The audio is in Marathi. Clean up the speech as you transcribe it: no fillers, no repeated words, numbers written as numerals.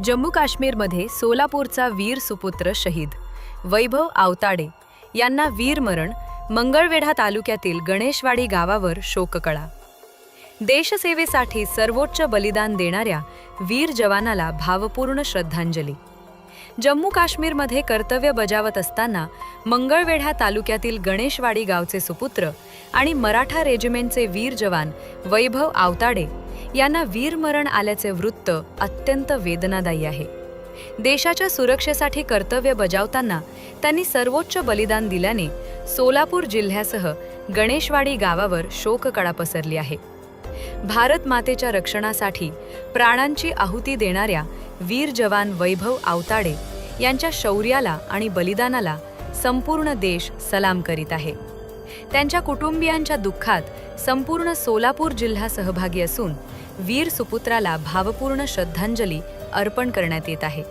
जम्मू काश्मीरमध्ये सोलापूरचा वीर सुपुत्र शहीद वैभव आवताडे यांना वीरमरण, मंगळवेढा तालुक्यातील गणेशवाडी गावावर शोककळा। देशसेवेसाठी सर्वोच्च बलिदान देणाऱ्या वीर जवानाला भावपूर्ण श्रद्धांजली। जम्मू काश्मीरमध्ये कर्तव्य बजावत असताना मंगळवेढा तालुक्यातील गणेशवाडी गावचे सुपुत्र आणि मराठा रेजिमेंटचे वीर जवान वैभव आवताडे यांना वीरमरण आल्याचे वृत्त अत्यंत वेदनादायी आहे। देशाच्या सुरक्षेसाठी कर्तव्य बजावताना त्यांनी सर्वोच्च बलिदान दिल्याने सोलापूर जिल्ह्यासह गणेशवाडी गावावर शोककळा पसरली आहे। भारत मातेच्या रक्षणासाठी प्राणांची आहुती देणाऱ्या वीर जवान वैभव आवताडे यांच्या शौर्याला आणि बलिदानाला संपूर्ण देश सलाम करीत आहे। त्यांच्या कुटुंबियांच्या दुःखात संपूर्ण सोलापूर जिल्हा सहभागी असून वीर सुपुत्राला भावपूर्ण श्रद्धांजली अर्पण करण्यात येत आहे।